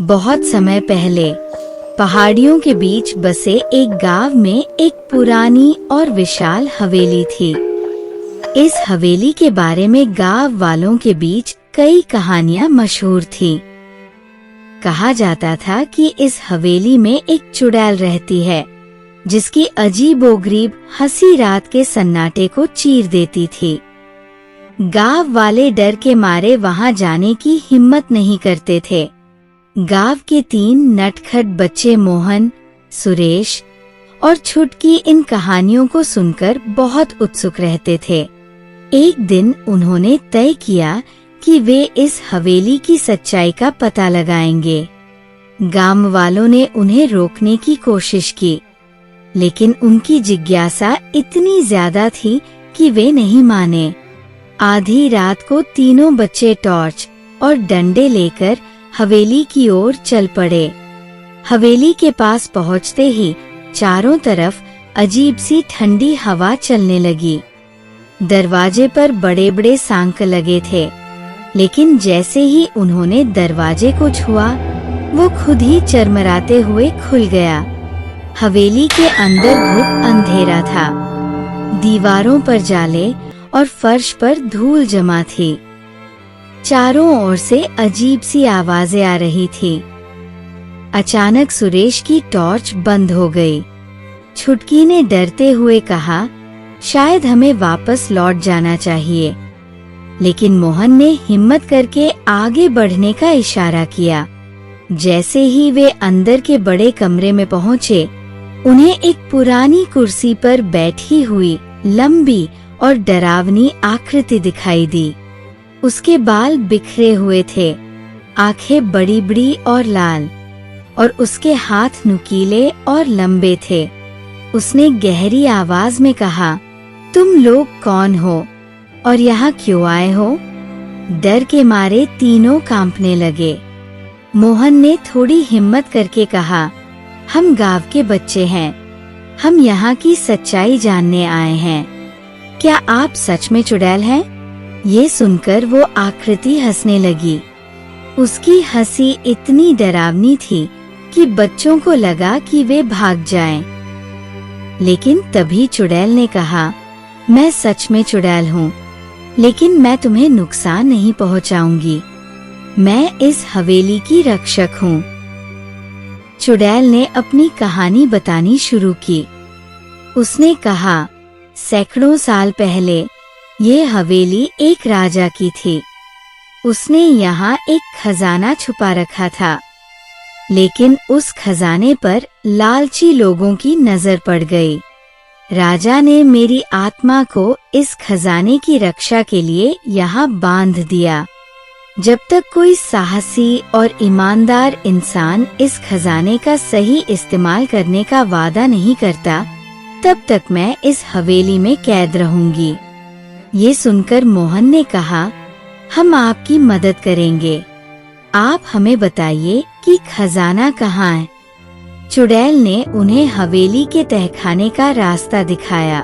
बहुत समय पहले पहाड़ियों के बीच बसे एक गांव में एक पुरानी और विशाल हवेली थी। इस हवेली के बारे में गांव वालों के बीच कई कहानियां मशहूर थीं। कहा जाता था कि इस हवेली में एक चुड़ैल रहती है, जिसकी अजीबोगरीब हंसी रात के सन्नाटे को चीर देती थी। गांव वाले डर के मारे वहां जाने की हिम्मत नहीं करते थे। गांव के 3 नटखट बच्चे मोहन, सुरेश और छुटकी इन कहानियों को सुनकर बहुत उत्सुक रहते थे। एक दिन उन्होंने तय किया कि वे इस हवेली की सच्चाई का पता लगाएंगे। गांव वालों ने उन्हें रोकने की कोशिश की, लेकिन उनकी जिज्ञासा इतनी ज्यादा थी कि वे नहीं माने। आधी रात को तीनों बच्चे टॉर्च और डंडे लेकर हवेली की ओर चल पड़े। हवेली के पास पहुंचते ही चारों तरफ अजीब सी ठंडी हवा चलने लगी। दरवाजे पर बड़े बड़े सांक लगे थे, लेकिन जैसे ही उन्होंने दरवाजे को छुआ, वो खुद ही चरमराते हुए खुल गया। हवेली के अंदर घुट अंधेरा था। दीवारों पर जाले और फर्श पर धूल जमा थी। चारों ओर से अजीब सी आवाजें आ रही थी। अचानक सुरेश की टॉर्च बंद हो गई। छुटकी ने डरते हुए कहा, शायद हमें वापस लौट जाना चाहिए। लेकिन मोहन ने हिम्मत करके आगे बढ़ने का इशारा किया। जैसे ही वे अंदर के बड़े कमरे में पहुंचे, उन्हें एक पुरानी कुर्सी पर बैठी हुई लंबी और डरावनी आकृति दिखाई दी। उसके बाल बिखरे हुए थे, आंखें बड़ी बड़ी और लाल, और उसके हाथ नुकीले और लंबे थे। उसने गहरी आवाज में कहा, तुम लोग कौन हो और यहाँ क्यों आए हो? डर के मारे तीनों कांपने लगे। मोहन ने थोड़ी हिम्मत करके कहा, हम गांव के बच्चे हैं, हम यहाँ की सच्चाई जानने आए हैं। क्या आप सच में चुड़ैल हैं? ये सुनकर वो आकृति हंसने लगी। उसकी हंसी इतनी डरावनी थी कि बच्चों को लगा कि वे भाग जाएं। लेकिन तभी चुड़ैल ने कहा, मैं सच में चुड़ैल हूँ, लेकिन मैं तुम्हें नुकसान नहीं पहुँचाऊंगी। मैं इस हवेली की रक्षक हूँ। चुड़ैल ने अपनी कहानी बतानी शुरू की। उसने कहा, सैकड़ों साल पहले ये हवेली एक राजा की थी। उसने यहाँ एक खजाना छुपा रखा था, लेकिन उस खजाने पर लालची लोगों की नजर पड़ गई। राजा ने मेरी आत्मा को इस खजाने की रक्षा के लिए यहाँ बांध दिया। जब तक कोई साहसी और ईमानदार इंसान इस खजाने का सही इस्तेमाल करने का वादा नहीं करता, तब तक मैं इस हवेली में कैद रहूंगी। ये सुनकर मोहन ने कहा, हम आपकी मदद करेंगे। आप हमें बताइए कि खजाना कहाँ है। चुड़ैल ने उन्हें हवेली के तहखाने का रास्ता दिखाया।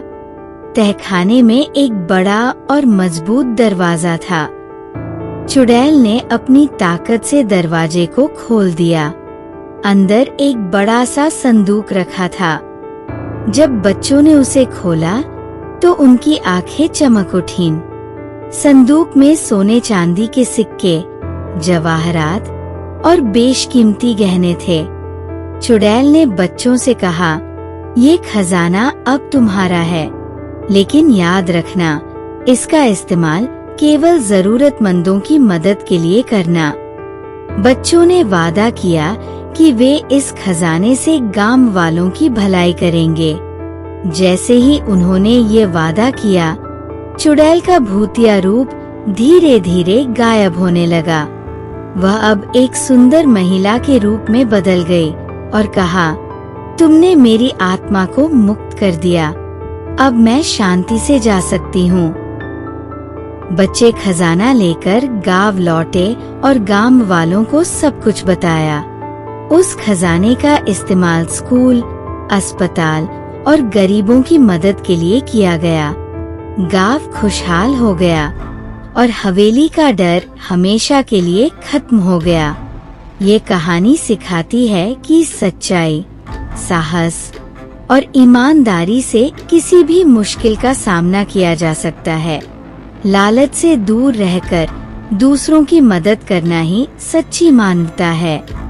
तहखाने में एक बड़ा और मजबूत दरवाजा था। चुड़ैल ने अपनी ताकत से दरवाजे को खोल दिया। अंदर एक बड़ा सा संदूक रखा था। जब बच्चों ने उसे खोला तो उनकी आंखें चमक उठीं। संदूक में सोने चांदी के सिक्के, जवाहरात और बेशकीमती गहने थे। चुड़ैल ने बच्चों से कहा, ये खजाना अब तुम्हारा है, लेकिन याद रखना, इसका इस्तेमाल केवल जरूरतमंदों की मदद के लिए करना। बच्चों ने वादा किया कि वे इस खजाने से गांव वालों की भलाई करेंगे। जैसे ही उन्होंने ये वादा किया, चुड़ैल का भूतिया रूप धीरे धीरे गायब होने लगा। वह अब एक सुंदर महिला के रूप में बदल गई और कहा, तुमने मेरी आत्मा को मुक्त कर दिया, अब मैं शांति से जा सकती हूँ। बच्चे खजाना लेकर गांव लौटे और गांव वालों को सब कुछ बताया। उस खजाने का इस्तेमाल स्कूल, अस्पताल और गरीबों की मदद के लिए किया गया। गांव खुशहाल हो गया और हवेली का डर हमेशा के लिए खत्म हो गया। ये कहानी सिखाती है कि सच्चाई, साहस और ईमानदारी से किसी भी मुश्किल का सामना किया जा सकता है। लालच से दूर रहकर दूसरों की मदद करना ही सच्ची मानवता है।